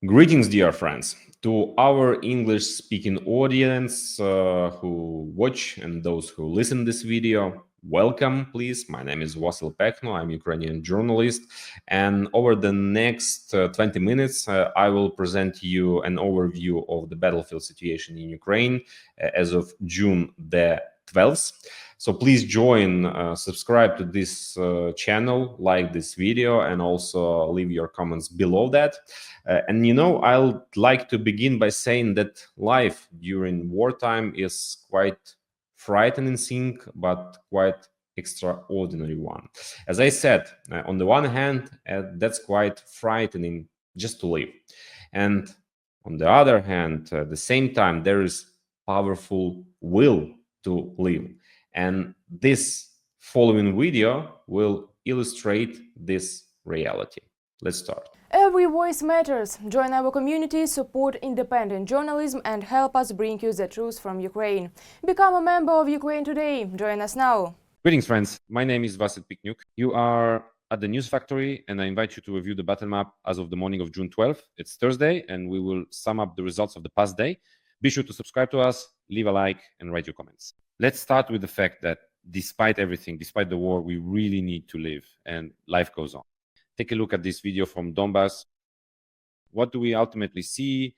Greetings, dear friends, to our English-speaking audience who watch and those who listen this video. Welcome, please. My name is Wasil Pekno. I'm Ukrainian journalist, and over the next 20 minutes, I will present you an overview of the battlefield situation in Ukraine as of June the 12th. So please join, subscribe to this channel, like this video, and also leave your comments below that. I'd like to begin by saying that life during wartime is quite frightening thing, but quite extraordinary one. As I said, on the one hand, that's quite frightening just to live. And on the other hand, at the same time, there is powerful will to live. And this following video will illustrate this reality. Let's start. Every voice matters. Join our community, support independent journalism, and help us bring you the truth from Ukraine. Become a member of Ukraine Today. Join us now. Greetings, friends. My name is Vasil Piknyuk. You are at the News Factory, and I invite you to review the battle map as of the morning of June 12th. It's Thursday, and we will sum up the results of the past day. Be sure to subscribe to us, leave a like, and write your comments. Let's start with the fact that despite everything, despite the war, we really need to live, and life goes on. Take a look at this video from Donbas. What do we ultimately see?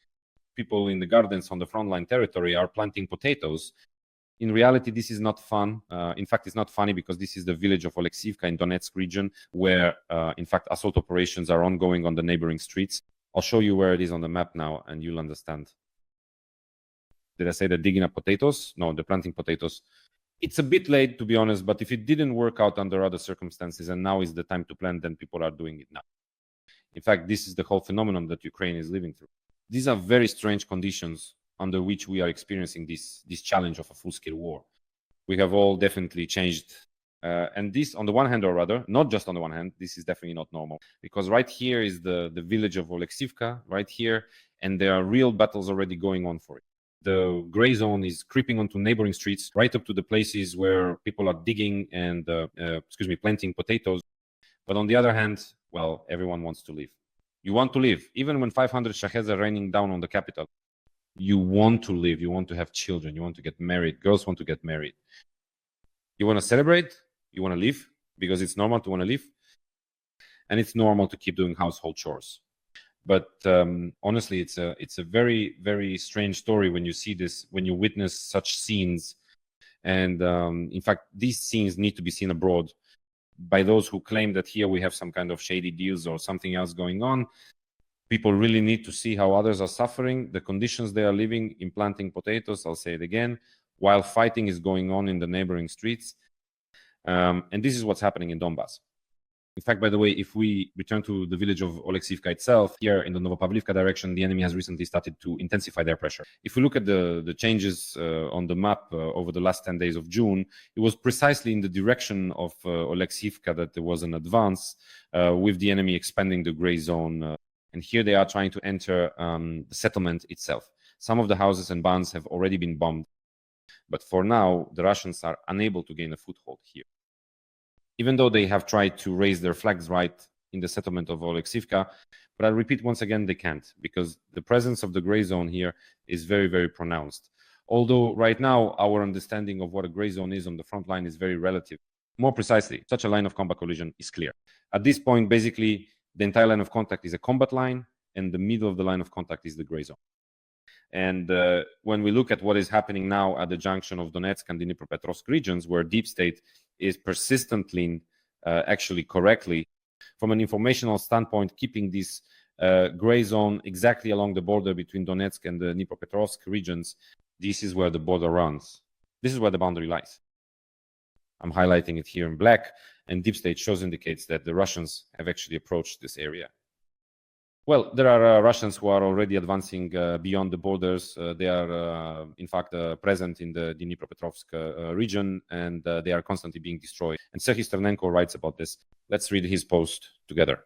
People in the gardens on the frontline territory are planting potatoes. In reality, this is not fun. In fact, it's not funny because this is the village of Oleksivka in Donetsk region where, in fact, assault operations are ongoing on the neighboring streets. I'll show you where it is on the map now and you'll understand. Did I say they're digging up potatoes? No, they're planting potatoes. It's a bit late, to be honest, but if it didn't work out under other circumstances and now is the time to plant, then people are doing it now. In fact, this is the whole phenomenon that Ukraine is living through. These are very strange conditions under which we are experiencing this challenge of a full-scale war. We have all definitely changed. And this, on the one hand, or rather, not just on the one hand, this is definitely not normal. Because right here is the village of Oleksivka, right here, and there are real battles already going on for it. The gray zone is creeping onto neighboring streets, right up to the places where people are digging and, planting potatoes. But on the other hand, well, everyone wants to live. You want to live. Even when 500 shaheds are raining down on the capital, you want to live. You want to have children. You want to get married. Girls want to get married. You want to celebrate. You want to live because it's normal to want to live. And it's normal to keep doing household chores. But honestly, it's a very, very strange story when you see this, when you witness such scenes. And in fact, these scenes need to be seen abroad by those who claim that here we have some kind of shady deals or something else going on. People really need to see how others are suffering, the conditions they are living in planting potatoes, I'll say it again, while fighting is going on in the neighboring streets. And this is what's happening in Donbas. In fact, by the way, if we return to the village of Oleksivka itself, here in the Novopavlivka direction, the enemy has recently started to intensify their pressure. If we look at the changes on the map over the last 10 days of June, it was precisely in the direction of Oleksivka that there was an advance with the enemy expanding the gray zone. And here they are trying to enter the settlement itself. Some of the houses and barns have already been bombed. But for now, the Russians are unable to gain a foothold here. Even though they have tried to raise their flags right in the settlement of Oleksivka. But I repeat once again, they can't, because the presence of the gray zone here is very, very pronounced. Although right now, our understanding of what a gray zone is on the front line is very relative. More precisely, such a line of combat collision is clear. At this point, basically, the entire line of contact is a combat line, and the middle of the line of contact is the gray zone. And when we look at what is happening now at the junction of Donetsk and the Dnipropetrovsk regions, where deep state is persistently, actually correctly, from an informational standpoint, keeping this gray zone exactly along the border between Donetsk and the Dnipropetrovsk regions, this is where the border runs. This is where the boundary lies. I'm highlighting it here in black, and deep state shows indicates that the Russians have actually approached this area. Well, there are Russians who are already advancing beyond the borders. They are, in fact, present in the Dnipropetrovsk region, and they are constantly being destroyed. And Serhiy Sternenko writes about this. Let's read his post together.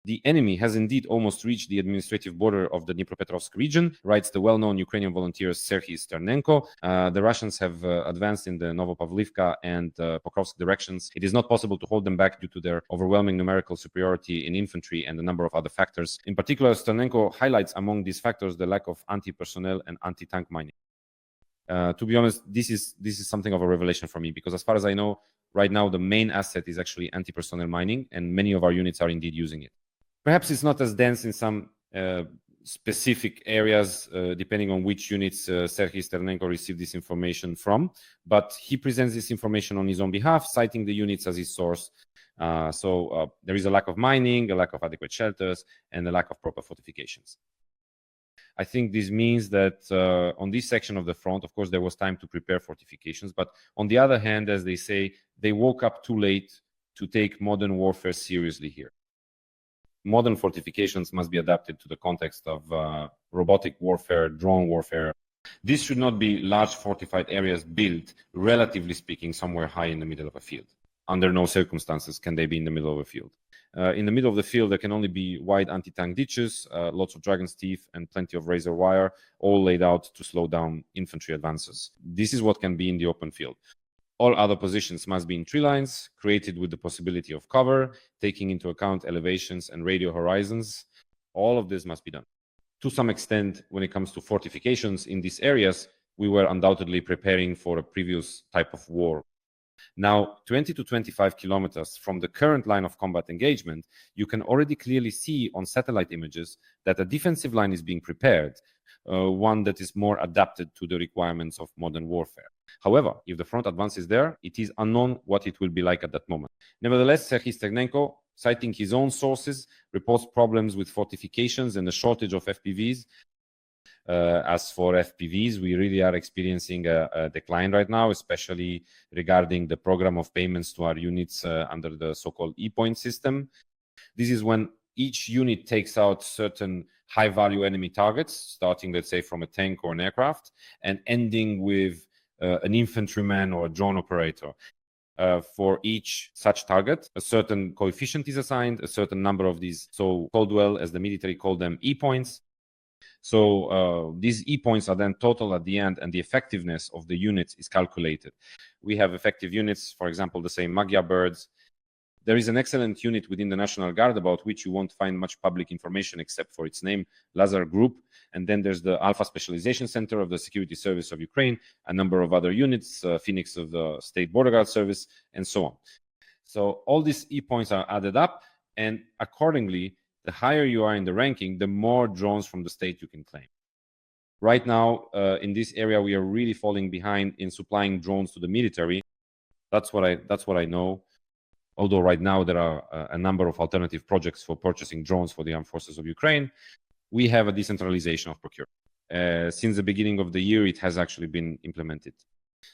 The enemy has indeed almost reached the administrative border of the Dnipropetrovsk region, writes the well-known Ukrainian volunteer Serhiy Sternenko. The Russians have advanced in the Novopavlivka and Pokrovsk directions. It is not possible to hold them back due to their overwhelming numerical superiority in infantry and a number of other factors. In particular, Sternenko highlights among these factors the lack of anti-personnel and anti-tank mining. To be honest, this is something of a revelation for me, because as far as I know, right now the main asset is actually anti-personnel mining, and many of our units are indeed using it. Perhaps it's not as dense in some specific areas, depending on which units Serhiy Sternenko received this information from, but he presents this information on his own behalf, citing the units as his source. So there is a lack of mining, a lack of adequate shelters, and a lack of proper fortifications. I think this means that on this section of the front, of course, there was time to prepare fortifications, but on the other hand, as they say, they woke up too late to take modern warfare seriously here. Modern fortifications must be adapted to the context of robotic warfare, drone warfare. This should not be large fortified areas built, relatively speaking, somewhere high in the middle of a field. Under no circumstances can they be in the middle of a field. In the middle of the field, there can only be wide anti-tank ditches, lots of dragon's teeth, and plenty of razor wire, all laid out to slow down infantry advances. This is what can be in the open field. All other positions must be in tree lines, created with the possibility of cover, taking into account elevations and radio horizons. All of this must be done. To some extent, when it comes to fortifications in these areas, we were undoubtedly preparing for a previous type of war. Now, 20 to 25 kilometers from the current line of combat engagement, you can already clearly see on satellite images that a defensive line is being prepared, one that is more adapted to the requirements of modern warfare. However, if the front advance is there, it is unknown what it will be like at that moment. Nevertheless, Serhiy Sternenko, citing his own sources, reports problems with fortifications and a shortage of FPVs. As for FPVs, we really are experiencing a decline right now, especially regarding the program of payments to our units under the so-called E-point system. This is when each unit takes out certain high-value enemy targets, starting, let's say, from a tank or an aircraft, and ending with an infantryman or a drone operator. For each such target, a certain coefficient is assigned, a certain number of these, so-called, well, as the military call them, E-points. So these E-points are then total at the end, and the effectiveness of the units is calculated. We have effective units, for example, the same Magyar birds. There is an excellent unit within the National Guard about which you won't find much public information except for its name, Lazar Group. And then there's the Alpha Specialization Center of the Security Service of Ukraine, a number of other units, Phoenix of the State Border Guard Service, and so on. So all these E-points are added up, and accordingly, the higher you are in the ranking, the more drones from the state you can claim. Right now, in this area, we are really falling behind in supplying drones to the military. That's what I know. Although right now there are a number of alternative projects for purchasing drones for the armed forces of Ukraine, we have a decentralization of procurement. Since the beginning of the year, it has actually been implemented.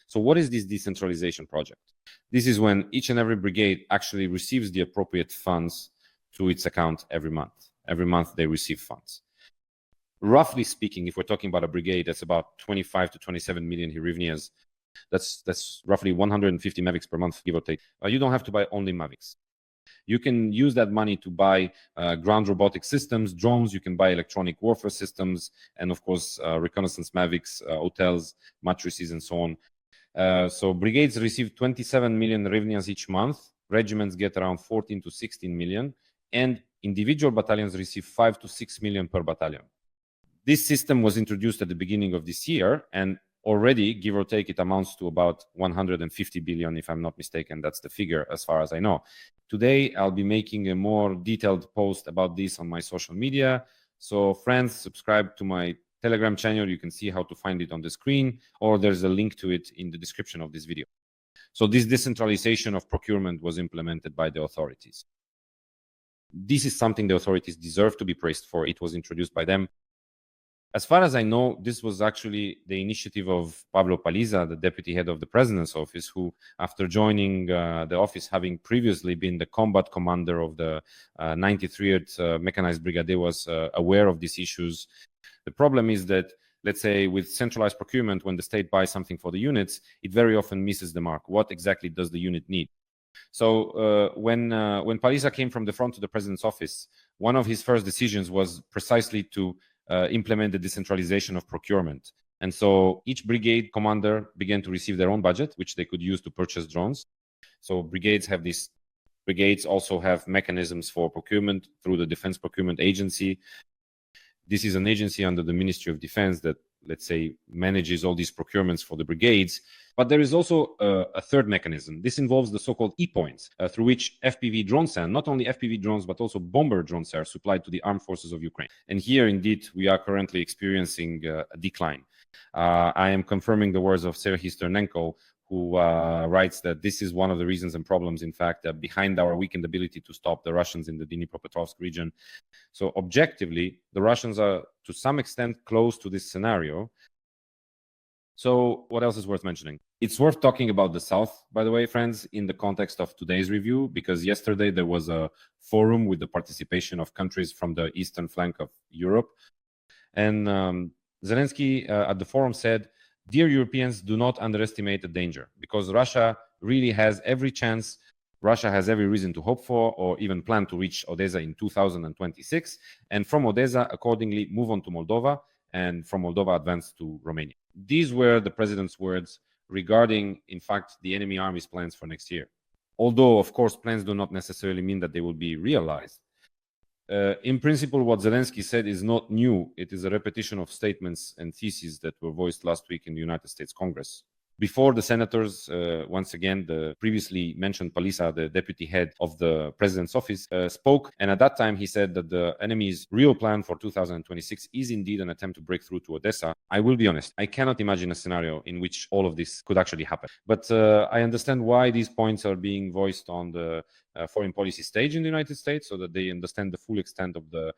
So what is this decentralization project? This is when each and every brigade actually receives the appropriate funds to its account every month. Every month they receive funds. Roughly speaking, if we're talking about a brigade, that's about 25 to 27 million hryvnias. That's roughly 150 Mavics per month, give or take. You don't have to buy only Mavics. You can use that money to buy ground robotic systems, drones. You can buy electronic warfare systems, and of course, reconnaissance Mavics, hotels, mattresses, and so on. So brigades receive 27 million hryvnias each month. Regiments get around 14 to 16 million. And individual battalions receive 5 to 6 million per battalion. This system was introduced at the beginning of this year, and already, give or take, it amounts to about 150 billion, if I'm not mistaken. That's the figure as far as I know. Today, I'll be making a more detailed post about this on my social media. So friends, subscribe to my Telegram channel. You can see how to find it on the screen, or there's a link to it in the description of this video. So this decentralization of procurement was implemented by the authorities. This is something the authorities deserve to be praised for. It was introduced by them. As far as I know, this was actually the initiative of Pavlo Paliza, the deputy head of the president's office, who, after joining the office, having previously been the combat commander of the 93rd Mechanized Brigade, was aware of these issues. The problem is that, let's say, with centralized procurement, when the state buys something for the units, it very often misses the mark. What exactly does the unit need? So when Palisa came from the front to the president's office, one of his first decisions was precisely to implement the decentralization of procurement. And so each brigade commander began to receive their own budget, which they could use to purchase drones. So brigades also have mechanisms for procurement through the Defense Procurement Agency. This is an agency under the Ministry of Defense that, let's say, manages all these procurements for the brigades. But there is also a third mechanism. This involves the so-called E-points, through which FPV drones, and not only FPV drones, but also bomber drones are supplied to the armed forces of Ukraine. And here, indeed, we are currently experiencing a decline. I am confirming the words of Serhiy Sternenko, who writes that this is one of the reasons and problems, in fact, behind our weakened ability to stop the Russians in the Dnipropetrovsk region. So objectively, the Russians are to some extent close to this scenario. So what else is worth mentioning? It's worth talking about the South, by the way, friends, in the context of today's review, because yesterday there was a forum with the participation of countries from the eastern flank of Europe. And Zelensky at the forum said, "Dear Europeans, do not underestimate the danger, because Russia really has every chance, Russia has every reason to hope for or even plan to reach Odesa in 2026, and from Odesa, accordingly, move on to Moldova, and from Moldova advance to Romania." These were the president's words regarding, in fact, the enemy army's plans for next year. Although, of course, plans do not necessarily mean that they will be realized. In principle, what Zelensky said is not new. It is a repetition of statements and theses that were voiced last week in the United States Congress. Before the senators, once again, the previously mentioned Palisa, the deputy head of the president's office, spoke. And at that time, he said that the enemy's real plan for 2026 is indeed an attempt to break through to Odessa. I will be honest, I cannot imagine a scenario in which all of this could actually happen. But I understand why these points are being voiced on the foreign policy stage in the United States, so that they understand the full extent of the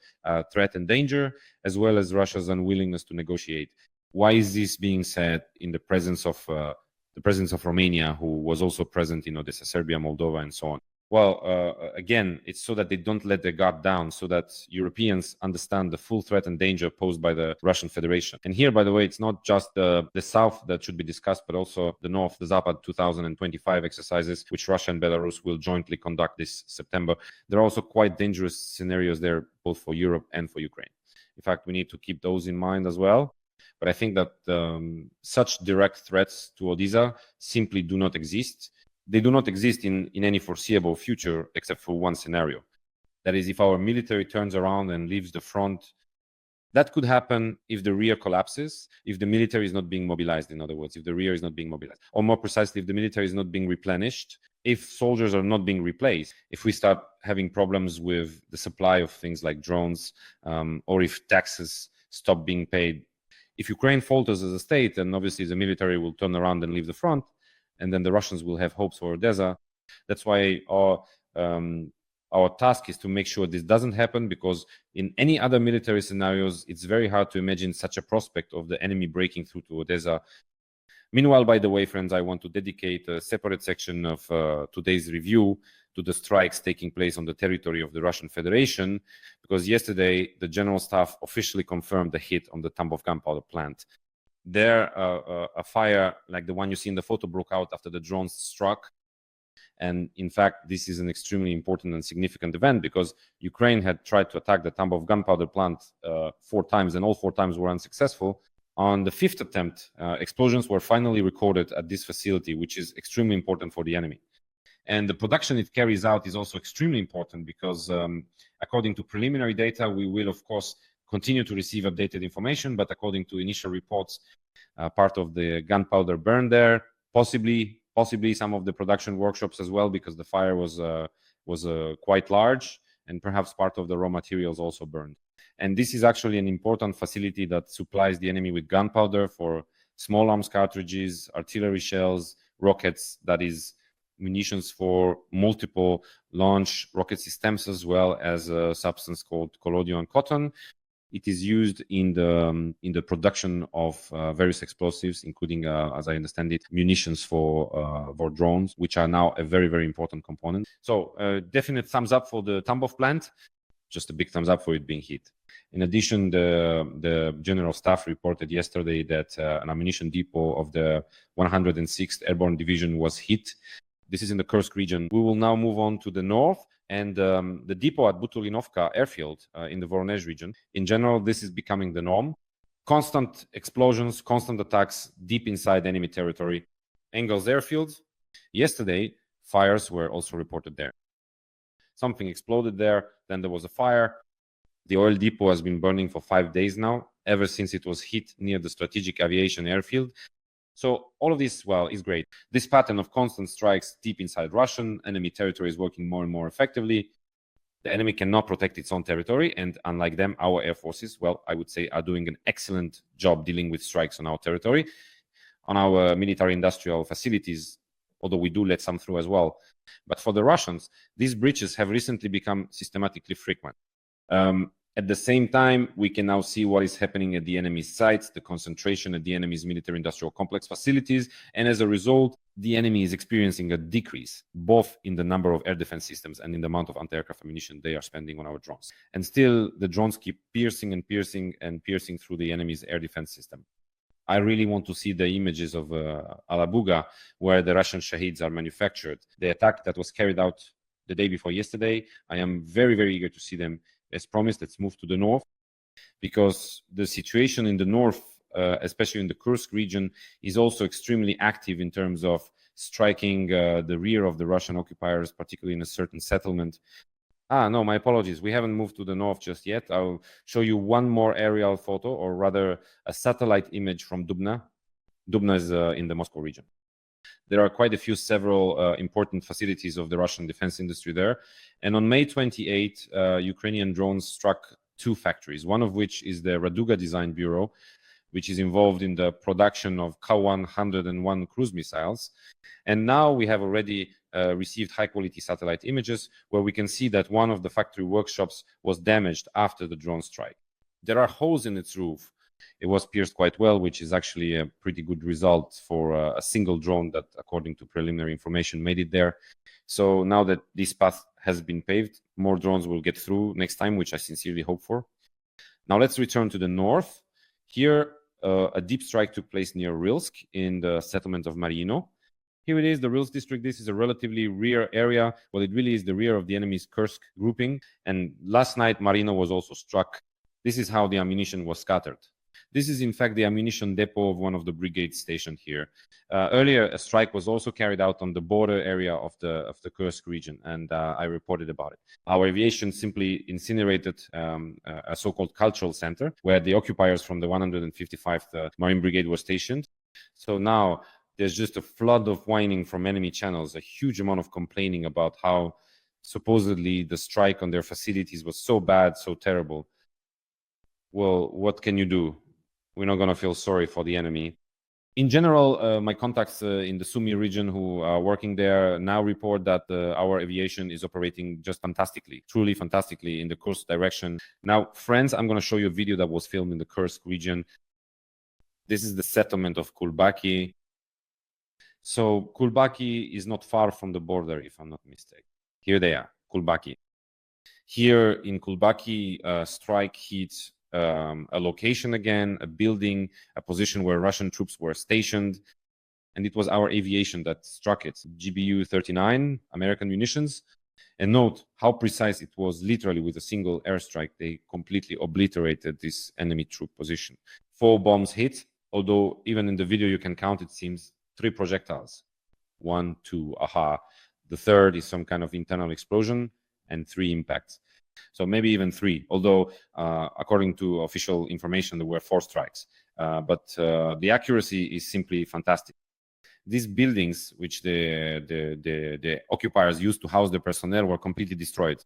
threat and danger, as well as Russia's unwillingness to negotiate. Why is this being said in the presence of Romania, who was also present in Odessa, Serbia, Moldova, and so on? Well, again, it's so that they don't let their guard down, so that Europeans understand the full threat and danger posed by the Russian Federation. And here, by the way, it's not just the South that should be discussed, but also the North, the Zapad 2025 exercises, which Russia and Belarus will jointly conduct this September. There are also quite dangerous scenarios there, both for Europe and for Ukraine. In fact, we need to keep those in mind as well. But I think that such direct threats to Odesa simply do not exist. They do not exist in any foreseeable future, except for one scenario. That is, if our military turns around and leaves the front. That could happen if the rear collapses, if the military is not being mobilized, in other words, if the rear is not being mobilized. Or more precisely, if the military is not being replenished, if soldiers are not being replaced, if we start having problems with the supply of things like drones, or if taxes stop being paid. If Ukraine falters as a state, then obviously the military will turn around and leave the front, and then the Russians will have hopes for Odessa. That's why our task is to make sure this doesn't happen, because in any other military scenarios, it's very hard to imagine such a prospect of the enemy breaking through to Odessa. Meanwhile, by the way, friends, I want to dedicate a separate section of today's review to the strikes taking place on the territory of the Russian Federation, because yesterday the General Staff officially confirmed the hit on the Tambov gunpowder plant. There, a fire like the one you see in the photo broke out after the drones struck. And in fact, this is an extremely important and significant event, because Ukraine had tried to attack the Tambov gunpowder plant 4 times, and all 4 times were unsuccessful. On the 5th attempt, explosions were finally recorded at this facility, which is extremely important for the enemy. And the production it carries out is also extremely important, because according to preliminary data, we will, of course, continue to receive updated information. But according to initial reports, part of the gunpowder burned there, possibly some of the production workshops as well, because the fire was quite large, and perhaps part of the raw materials also burned. And this is actually an important facility that supplies the enemy with gunpowder for small arms cartridges, artillery shells, rockets, that is, munitions for multiple launch rocket systems, as well as a substance called collodion cotton. It is used in the production of various explosives, including, as I understand it, munitions for drones, which are now a very, very important component. So definite thumbs up for the Tambov plant, just a big thumbs up for it being hit. In addition, the General Staff reported yesterday that an ammunition depot of the 106th Airborne Division was hit. This is in the Kursk region. We will now move on to the north, and the depot at Butulinovka airfield in the Voronezh region. In general, this is becoming the norm. Constant explosions, constant attacks deep inside enemy territory. Engels airfield. Yesterday, fires were also reported there. Something exploded there, then there was a fire. The oil depot has been burning for 5 days now, ever since it was hit near the strategic aviation airfield. So all of this, well, is great. This pattern of constant strikes deep inside Russian enemy territory is working more and more effectively. The enemy cannot protect its own territory, and unlike them, our air forces, well, I would say, are doing an excellent job dealing with strikes on our territory, on our military-industrial facilities, although we do let some through as well. But for the Russians, these breaches have recently become systematically frequent. At the same time, we can now see what is happening at the enemy's sites, the concentration at the enemy's military-industrial complex facilities, and as a result, the enemy is experiencing a decrease, both in the number of air defense systems and in the amount of anti-aircraft ammunition they are spending on our drones. And still, the drones keep piercing and piercing and piercing through the enemy's air defense system. I really want to see the images of Alabuga, where the Russian Shaheeds are manufactured. The attack that was carried out the day before yesterday, I am very, very eager to see them. As promised, let's move to the north, because the situation in the north, especially in the Kursk region, is also extremely active in terms of striking the rear of the Russian occupiers, particularly in a certain settlement. No, my apologies. We haven't moved to the north just yet. I'll show you one more aerial photo, or rather a satellite image from Dubna. Dubna is in the Moscow region. There are quite a few several important facilities of the Russian defense industry there. And on May 28, Ukrainian drones struck 2 factories, one of which is the Raduga Design Bureau, which is involved in the production of Ka-101 cruise missiles. And now we have already received high-quality satellite images where we can see that one of the factory workshops was damaged after the drone strike. There are holes in its roof. It was pierced quite well, which is actually a pretty good result for a single drone that, according to preliminary information, made it there. So now that this path has been paved, more drones will get through next time, which I sincerely hope for. Now let's return to the north. Here, a deep strike took place near Rilsk in the settlement of Mariino. Here it is, the Rilsk district. This is a relatively rear area. Well, it really is the rear of the enemy's Kursk grouping. And last night, Mariino was also struck. This is how the ammunition was scattered. This is, in fact, the ammunition depot of one of the brigades stationed here. Earlier, a strike was also carried out on the border area of the Kursk region, and I reported about it. Our aviation simply incinerated a so-called cultural center where the occupiers from the 155th Marine Brigade were stationed. So now there's just a flood of whining from enemy channels, a huge amount of complaining about how supposedly the strike on their facilities was so bad, so terrible. Well, what can you do? We're not going to feel sorry for the enemy. In general, my contacts in the Sumy region who are working there now report that our aviation is operating just fantastically, truly fantastically in the Kursk direction. Now, friends, I'm going to show you a video that was filmed in the Kursk region. This is the settlement of Kulbaki. So Kulbaki is not far from the border, if I'm not mistaken. Here they are, Kulbaki. Here in Kulbaki, strike hit a location again, a building, a position where Russian troops were stationed. And it was our aviation that struck it, GBU-39, American munitions. And note how precise it was. Literally with a single airstrike, they completely obliterated this enemy troop position. 4 bombs hit, although even in the video you can count, it seems, 3 projectiles. 1, 2, aha. The third is some kind of internal explosion, and 3 impacts. So maybe even 3, although according to official information, there were 4 strikes. But the accuracy is simply fantastic. These buildings, which the occupiers used to house the personnel, were completely destroyed.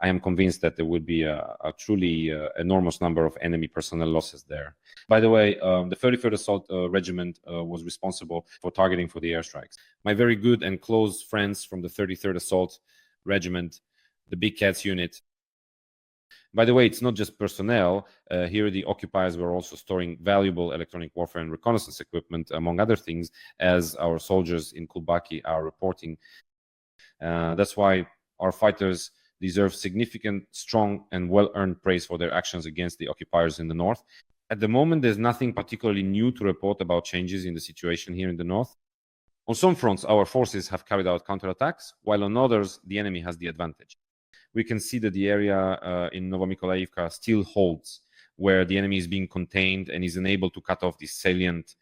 I am convinced that there will be a truly enormous number of enemy personnel losses there. By the way, the 33rd Assault Regiment was responsible for targeting for the airstrikes. My very good and close friends from the 33rd Assault Regiment, the Big Cats unit. By the way, it's not just personnel. Here, the occupiers were also storing valuable electronic warfare and reconnaissance equipment, among other things, as our soldiers in Kulbaki are reporting. That's why our fighters deserve significant, strong, and well-earned praise for their actions against the occupiers in the north. At the moment, there's nothing particularly new to report about changes in the situation here in the north. On some fronts, our forces have carried out counterattacks, while on others, the enemy has the advantage. We can see that the area in Novomykolaivka still holds, where the enemy is being contained and is unable to cut off this salient.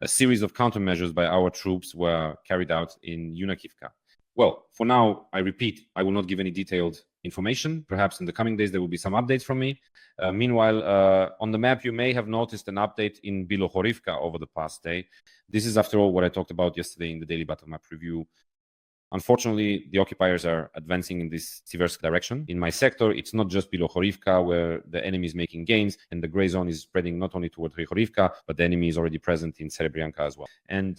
A series of countermeasures by our troops were carried out in Yunakivka. Well, for now, I repeat, I will not give any detailed information. Perhaps in the coming days, there will be some updates from me. Meanwhile, on the map, you may have noticed an update in Bilohorivka over the past day. This is, after all, what I talked about yesterday in the daily battle map review. Unfortunately, the occupiers are advancing in this Siversk direction. In my sector, it's not just Bilohorivka where the enemy is making gains, and the gray zone is spreading not only toward Rihorivka, but the enemy is already present in Serebryanka as well. And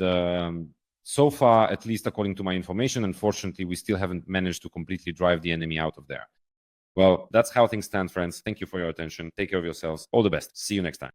so far, at least according to my information, unfortunately, we still haven't managed to completely drive the enemy out of there. Well, that's how things stand, friends. Thank you for your attention. Take care of yourselves. All the best. See you next time.